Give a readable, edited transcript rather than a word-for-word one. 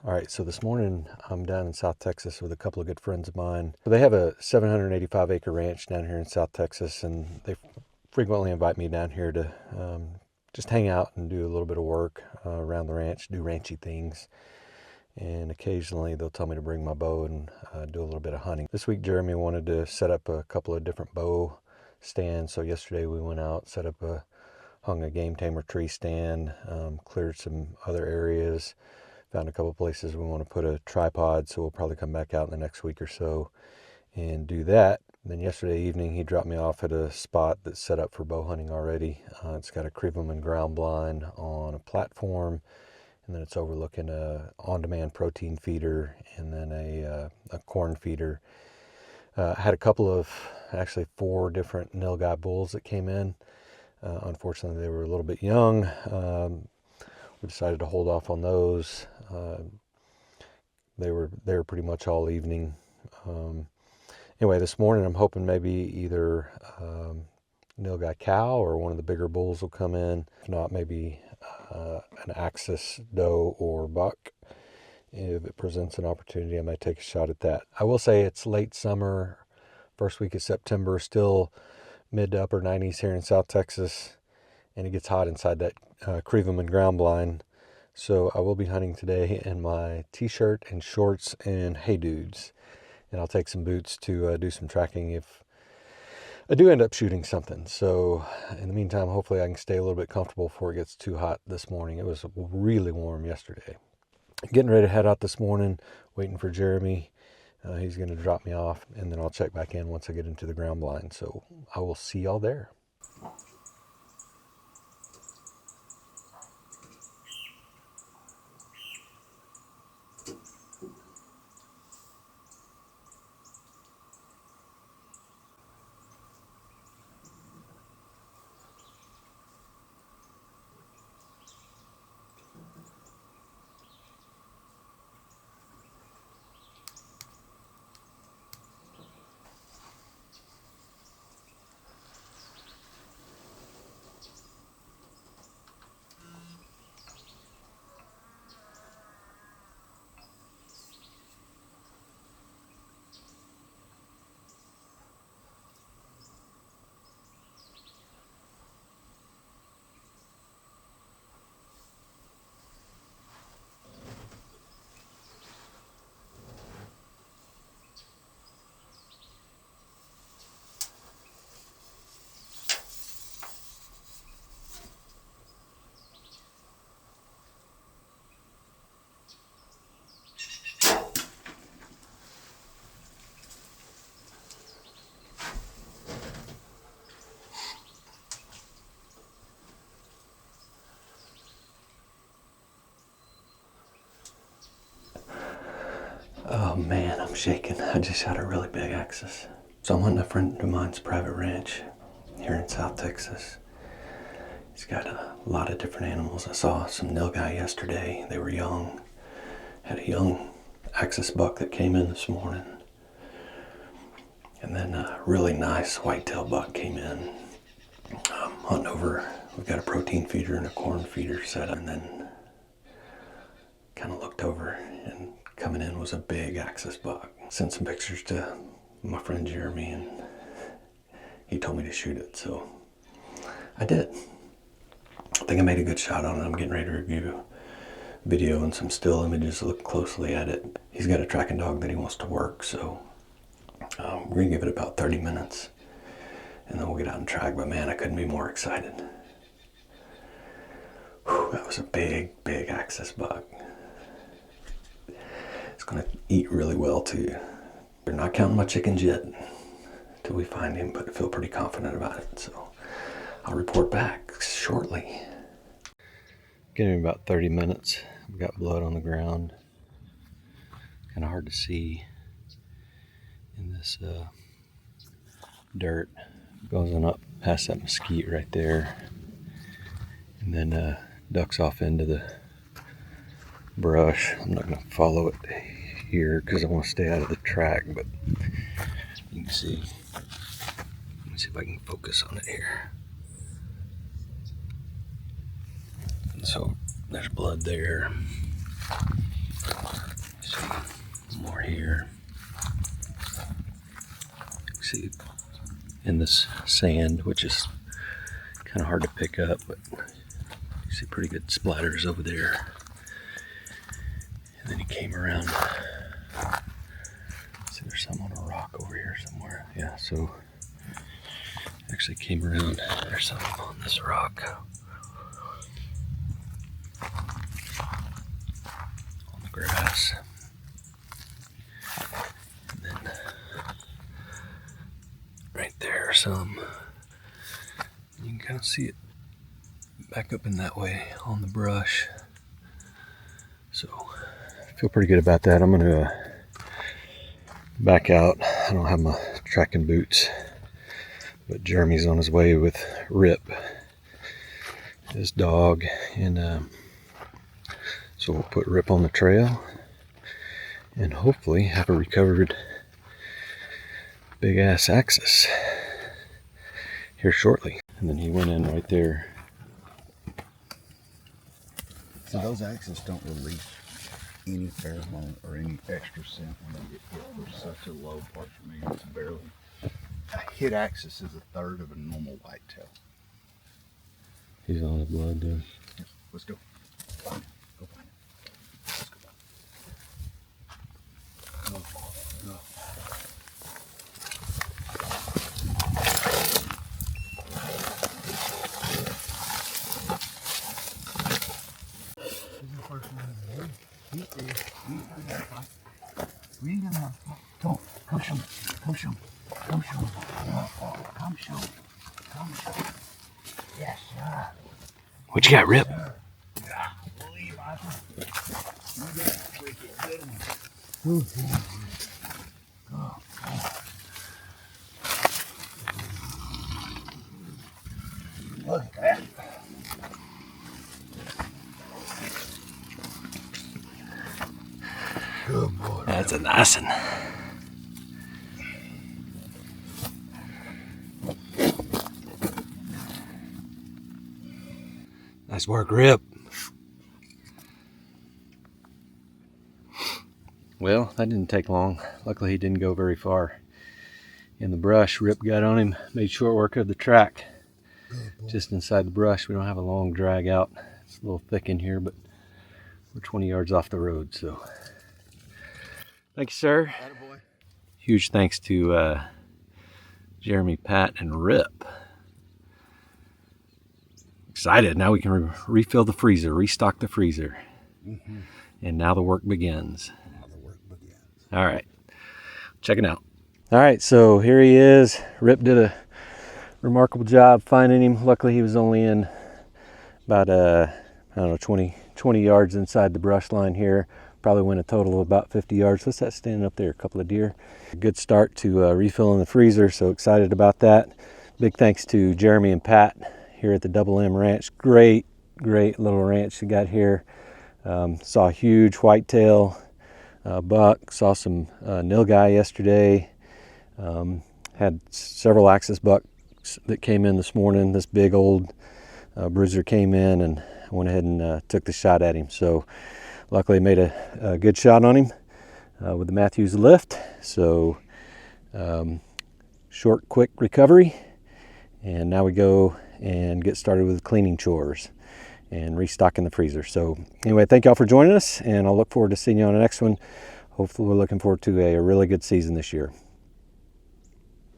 All right, so this morning I'm down in South Texas with a couple of good friends of mine. So they have a 785 acre ranch down here in South Texas, and they frequently invite me down here to just hang out and do a little bit of work around the ranch, do ranchy things. And occasionally they'll tell me to bring my bow and do a little bit of hunting. This week Jeremy wanted to set up a couple of different bow stands. So yesterday we went out, hung a game tamer tree stand, cleared some other areas, found a couple places we want to put a tripod, so we'll probably come back out in the next week or so and do that. Then yesterday evening he dropped me off at a spot that's set up for bow hunting already. It's got a Krivoman Ground Blind on a platform, and then it's overlooking a on-demand protein feeder and then a corn feeder. Had a couple of, actually 4 different Nilgai bulls that came in. Unfortunately, they were a little bit young. We decided to hold off on those. They were there pretty much all evening. Anyway, this morning I'm hoping maybe either Nilgai cow or one of the bigger bulls will come in. If not, maybe an axis doe or buck. If it presents an opportunity, I might take a shot at that. I will say it's late summer, first week of September, still mid to upper 90s here in South Texas, and it gets hot inside that Krivoman Ground Blind. So I will be hunting today in my t-shirt and shorts and hey dudes, and I'll take some boots to do some tracking if I do end up shooting something. So in the meantime, hopefully I can stay a little bit comfortable before it gets too hot this morning. It was really warm yesterday. Getting ready to head out this morning, waiting for Jeremy. He's going to drop me off, and then I'll check back in once I get into the ground blind. So I will see y'all there. Oh man, I'm shaking. I just shot a really big axis. So I'm hunting a friend of mine's private ranch here in South Texas. He's got a lot of different animals. I saw some Nilgai yesterday. They were young. Had a young axis buck that came in this morning. And then a really nice whitetail buck came in. Hunting over, we've got a protein feeder and a corn feeder set up, and then kind of looked over, and coming in was a big axis buck. Sent some pictures to my friend Jeremy, and he told me to shoot it, so I did. I think I made a good shot on it. I'm getting ready to review video and some still images, look closely at it. He's got a tracking dog that he wants to work, so we're gonna give it about 30 minutes and then we'll get out and track. But man, I couldn't be more excited. Whew, that was a big axis buck. It's gonna eat really well too. We're not counting my chickens yet till we find him, but I feel pretty confident about it, so I'll report back shortly. Getting about 30 minutes. We've got blood on the ground. Kind of hard to see in this dirt. Goes on up past that mesquite right there, and then ducks off into the brush. I'm not going to follow it here because I want to stay out of the track, but you can see. Let me see if I can focus on it here. And so there's blood there. see in this sand, which is kind of hard to pick up, but you see pretty good splatters over there. And then he came around. See, there's some on a rock over here somewhere. Yeah, so actually came around. There's some on this rock. On the grass. And then right there some. You can kind of see it back up in that way on the brush. So I feel pretty good about that. I'm going to back out. I don't have my trekking boots, but Jeremy's on his way with Rip, his dog, and so we'll put Rip on the trail and hopefully have a recovered big ass axis here shortly. And then he went in right there. So those axes don't release any pheromone or any extra scent when they get hit. They're such a low part for me. It's barely. A hit axis is a third of a normal whitetail. He's on his blood, dude. Yeah, let's go. Find it. Go find it. Let's go. Go. We ain't gonna don't come show me. Come show me. Come show me. Come show me. Come show me. Yes, sir. What you got, Rip? Yeah, believe I you got a wicked good one. Go. Look at that. Good boy. That's a nice one. Nice work, Rip. Well, that didn't take long. Luckily, he didn't go very far in the brush. Rip got on him, made short work of the track. Just inside the brush. We don't have a long drag out. It's a little thick in here, but we're 20 yards off the road, so. Thank you, sir. Attaboy. Huge thanks to Jeremy, Pat, and Rip. Excited. Now we can refill the freezer, restock the freezer. And now the work begins. All right. Check it out. All right, so here he is. Rip did a remarkable job finding him. Luckily, he was only in about, I don't know, 20 yards inside the brush line here. Probably went a total of about 50 yards. What's that standing up there? A couple of deer. A good start to refilling the freezer, so excited about that. Big thanks to Jeremy and Pat here at the Double M Ranch. Great little ranch you got here. Saw a huge whitetail buck. Saw some Nilgai yesterday. Had several axis bucks that came in this morning. This big old bruiser came in and I went ahead and took the shot at him. So luckily made a good shot on him with the Mathews Lift. So short, quick recovery. And now we go and get started with cleaning chores and restocking the freezer. So anyway, thank y'all for joining us, and I'll look forward to seeing you on the next one. Hopefully we're looking forward to a really good season this year.